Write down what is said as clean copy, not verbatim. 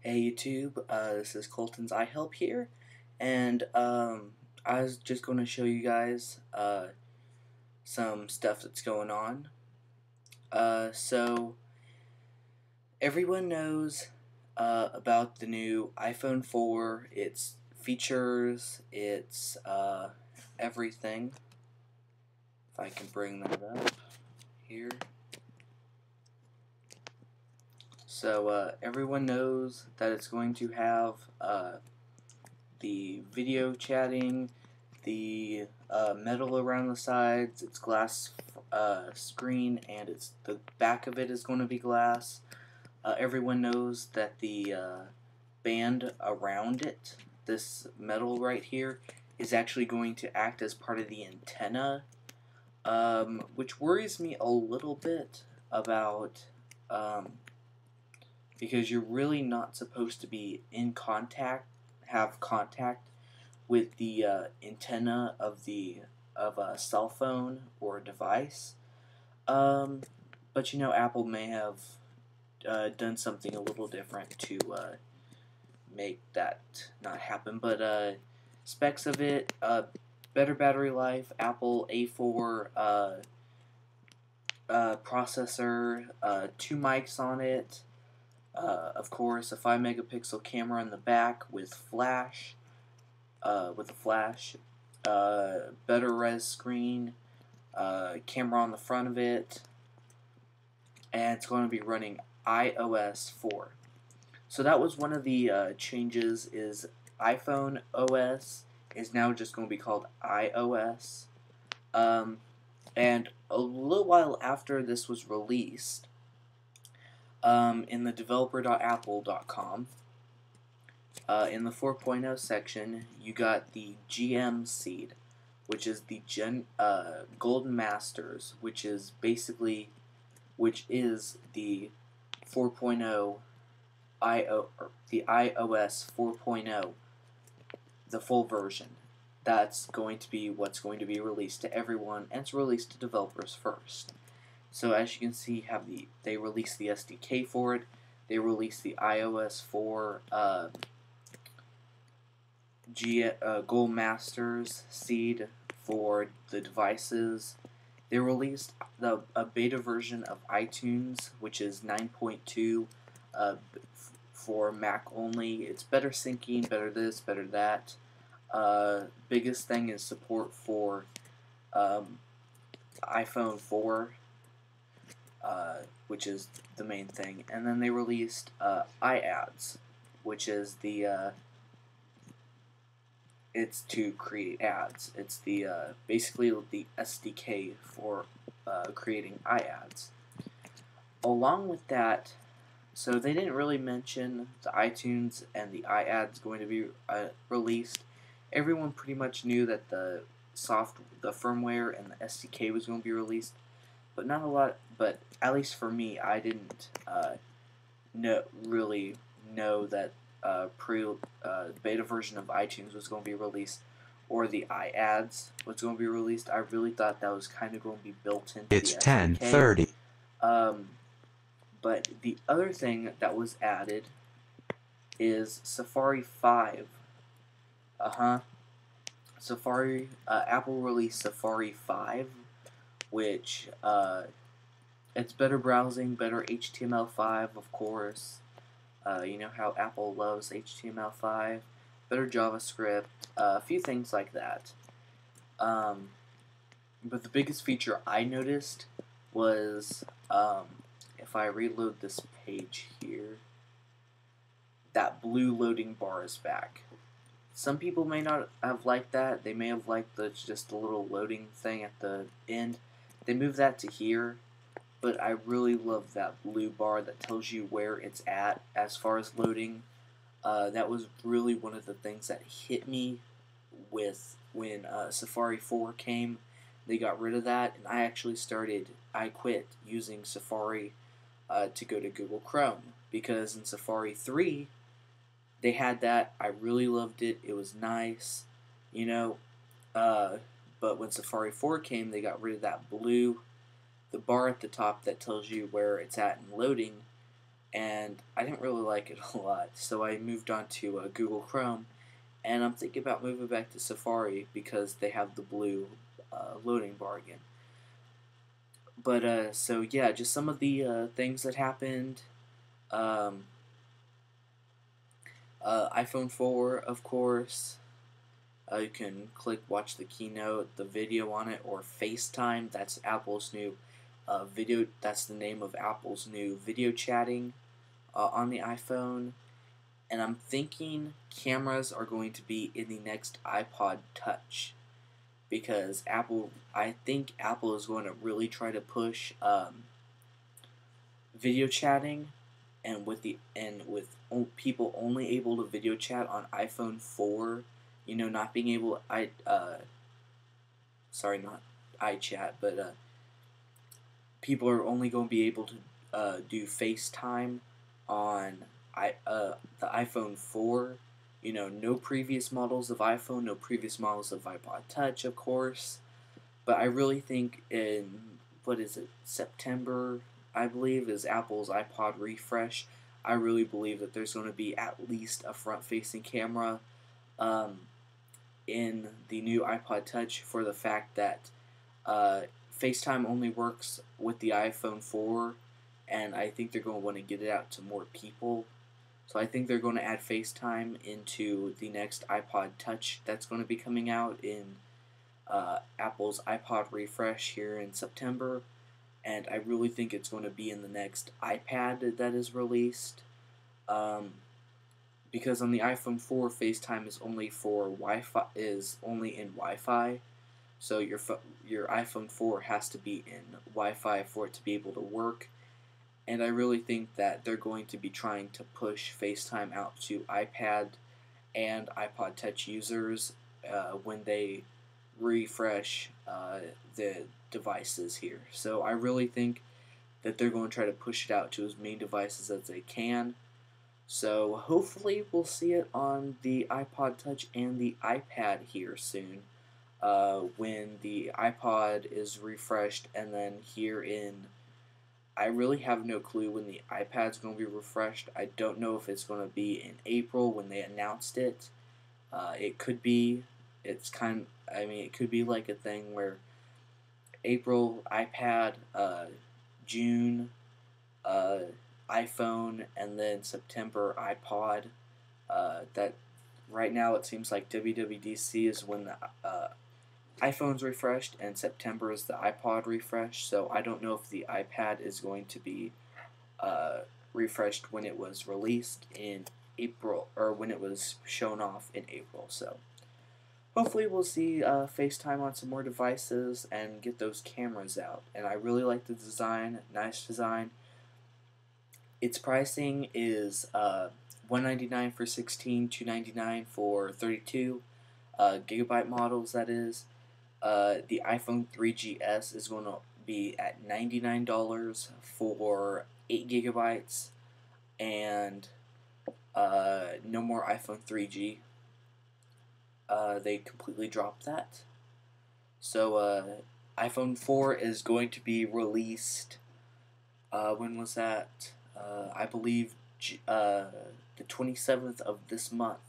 Hey YouTube, this is Colton's iHelp here, and I was just going to show you guys some stuff that's going on. So everyone knows about the new iPhone 4, its features, its everything. If I can bring that up here. So everyone knows that it's going to have the video chatting, the metal around the sides, its glass screen, and the back of it is going to be glass. Everyone knows that the band around it, this metal right here, is actually going to act as part of the antenna, which worries me a little bit about because you're really not supposed to be have contact with the antenna of a cell phone or device. But you know, Apple may have done something a little different to make that not happen. But specs of it: better battery life, Apple A4 processor, 2 mics on it. Of course, a 5 megapixel camera in the back with a flash, better res screen, camera on the front of it, and it's going to be running iOS 4. So that was one of the changes. Is iPhone OS is now just going to be called iOS. And a little while after this was released, in the developer.apple.com, in the 4.0 section, you got the GM seed, which is the Golden Masters, which is the 4.0 the iOS 4.0, the full version. That's going to be what's going to be released to everyone, and it's released to developers first. So as you can see, they released the SDK for it. They released the iOS 4 Gold Masters seed for the devices. They released a beta version of iTunes, which is 9.2 for Mac only. It's better syncing, better this, better that. Biggest thing is support for iPhone 4. Which is the main thing, and then they released iAds, which is it's to create ads. It's basically the SDK for creating iAds. Along with that, so they didn't really mention the iTunes and the iAds going to be released. Everyone pretty much knew that the firmware and the SDK was going to be released. But not a lot. But at least for me, I didn't really know that beta version of iTunes was going to be released, or the iAds was going to be released. I really thought that was kind of going to be built into it's the SDK. 10:30. But the other thing that was added is Safari 5. Apple released Safari 5. Which, it's better browsing, better HTML5, of course. You know how Apple loves HTML5. Better JavaScript, a few things like that. But the biggest feature I noticed was, if I reload this page here, that blue loading bar is back. Some people may not have liked that. They may have liked just the little loading thing at the end. They moved that to here, but I really love that blue bar that tells you where it's at as far as loading. That was really one of the things that hit me with when Safari 4 came. They got rid of that, and I quit using Safari to go to Google Chrome, because in Safari 3, they had that. I really loved it. It was nice, you know. But when Safari 4 came, they got rid of that the bar at the top that tells you where it's at in loading, and I didn't really like it a lot, so I moved on to Google Chrome, and I'm thinking about moving back to Safari because they have the blue loading bar again. But so yeah, just some of the things that happened. Um, iPhone 4, of course. You can click watch the keynote, the video on it, or FaceTime. That's Apple's new video. That's the name of Apple's new video chatting on the iPhone. And I'm thinking cameras are going to be in the next iPod Touch because I think Apple is going to really try to push video chatting, and with people only able to video chat on iPhone 4, not being able sorry, not iChat, but people are only going to be able to do FaceTime on the iPhone 4. No previous models of iPhone, no previous models of iPod Touch, of course. But I really think in, what is it, September, I believe, is Apple's iPod refresh. I really believe that there's going to be at least a front-facing camera in the new iPod Touch, for the fact that FaceTime only works with the iPhone 4, and I think they're going to want to get it out to more people. So I think they're going to add FaceTime into the next iPod Touch that's going to be coming out in Apple's iPod refresh here in September. And I really think it's going to be in the next iPad that is released. Because on the iPhone 4, FaceTime is only for Wi-Fi, is only in Wi-Fi. So your iPhone 4 has to be in Wi-Fi for it to be able to work. And I really think that they're going to be trying to push FaceTime out to iPad and iPod Touch users when they refresh the devices here. So I really think that they're going to try to push it out to as many devices as they can. So hopefully we'll see it on the iPod Touch and the iPad here soon, when the iPod is refreshed, and then here in, I really have no clue when the iPad's going to be refreshed. I don't know if it's going to be in April when they announced it. It could be. It could be like a thing where April iPad, June iPhone, and then September iPod. That right now it seems like WWDC is when the iPhone's refreshed, and September is the iPod refresh. So I don't know if the iPad is going to be refreshed when it was released in April, or when it was shown off in April. So hopefully we'll see FaceTime on some more devices and get those cameras out. And I really like the design, nice design. Its pricing is $199 for 16, $299 for 32 gigabyte models. That is. The iPhone 3GS is going to be at $99 for 8 gigabytes, and no more iPhone 3G. They completely dropped that. So iPhone 4 is going to be released. When was that? I believe the 27th of this month